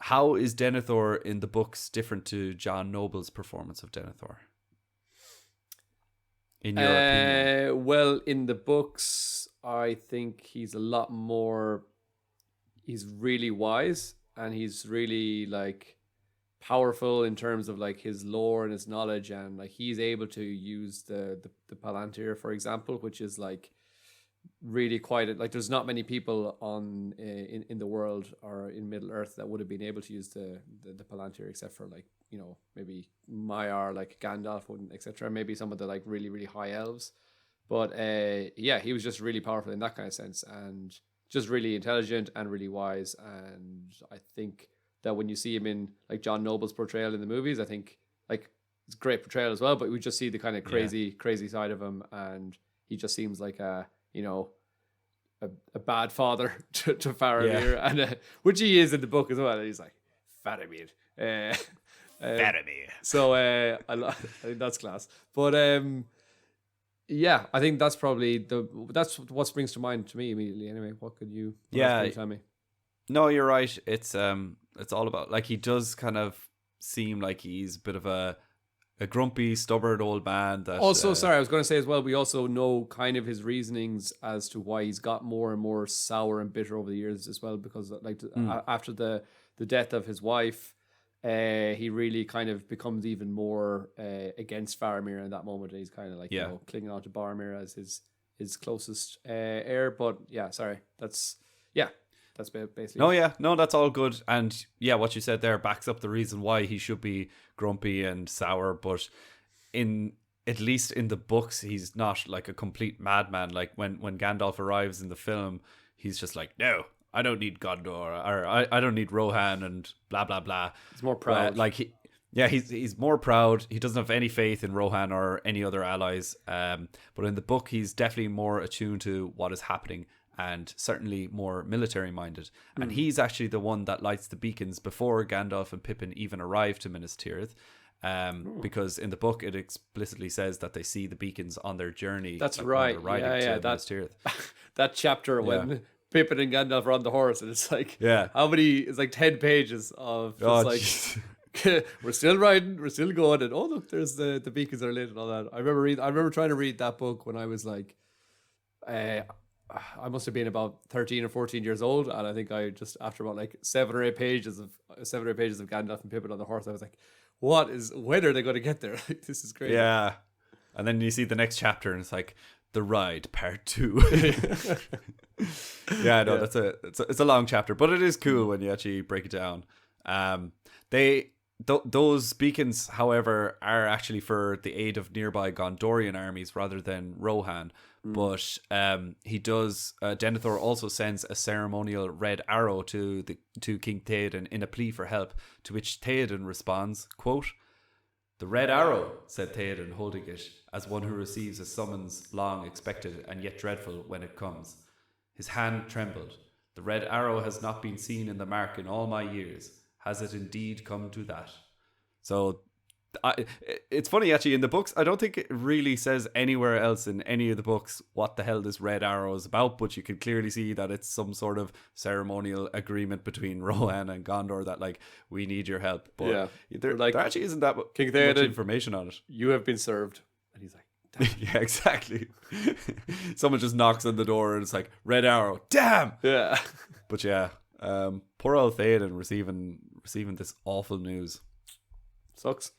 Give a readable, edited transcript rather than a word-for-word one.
how is Denethor in the books different to John Noble's performance of Denethor? In your opinion? Well, in the books, I think he's a lot more. He's really wise, and he's really like powerful in terms of like his lore and his knowledge, and like he's able to use the Palantir, for example, which is like really quite like there's not many people on in the world or in Middle Earth that would have been able to use the Palantir, except for like, you know, maybe Maiar, like Gandalf wouldn't, etc. Maybe some of the like really really high elves, but yeah, he was just really powerful in that kind of sense, and just really intelligent and really wise. And I think that when you see him in like John Noble's portrayal in the movies, I think like it's a great portrayal as well, but we just see the kind of crazy side of him, and he just seems like a, you know, a bad father to Faramir, and which he is in the book as well. He's like Faramir, Faramir. So I think that's class. But yeah, I think that's probably that's what springs to mind to me immediately. Anyway, what else can you tell me? No, you're right. It's all about, like, he does kind of seem like he's a bit of a grumpy, stubborn old man. That also, sorry, I was going to say as well, we also know kind of his reasonings as to why he's got more and more sour and bitter over the years as well, because like after the death of his wife, he really kind of becomes even more against Faramir in that moment. He's kind of like, you know, clinging on to Boromir as his closest heir. But yeah, sorry, that's basically. No, that's all good. And yeah, what you said there backs up the reason why he should be grumpy and sour. But at least in the books, he's not like a complete madman. Like when Gandalf arrives in the film, he's just like, no, I don't need Gondor, or I don't need Rohan, and blah blah blah. He's more proud. He's more proud. He doesn't have any faith in Rohan or any other allies. But in the book, he's definitely more attuned to what is happening, and certainly more military minded. And he's actually the one that lights the beacons before Gandalf and Pippin even arrive to Minas Tirith. Because in the book it explicitly says that they see the beacons on their journey. That's right. To Minas Tirith. That chapter when Pippin and Gandalf are on the horse, and it's like, how many? It's like 10 pages of just we're still riding, we're still going, and oh look, there's the beacons are lit and all that. I remember trying to read that book when I was like, I must have been about 13 or 14 years old, and I think I just, after about like 7 or 8 pages of Gandalf and Pippin on the horse, I was like, when are they going to get there? Like, this is crazy. Yeah. And then you see the next chapter and it's like, The Ride Part 2. It's a long chapter, but it is cool when you actually break it down. Those beacons, however, are actually for the aid of nearby Gondorian armies rather than Rohan. But Denethor also sends a ceremonial red arrow to King Theoden in a plea for help, to which Theoden responds, quote, "The red arrow," said Theoden, holding it, as one who receives a summons long expected and yet dreadful when it comes. His hand trembled. "The red arrow has not been seen in the mark in all my years. Has it indeed come to that?" So it's funny, actually, in the books, I don't think it really says anywhere else in any of the books what the hell this red arrow is about, but you can clearly see that it's some sort of ceremonial agreement between Rohan and Gondor that, like, we need your help. But there actually isn't that much information on it. You have been served. And he's like, yeah, exactly. Someone just knocks on the door and it's like, red arrow, damn. Yeah. But yeah, poor old Theoden receiving this awful news. Sucks.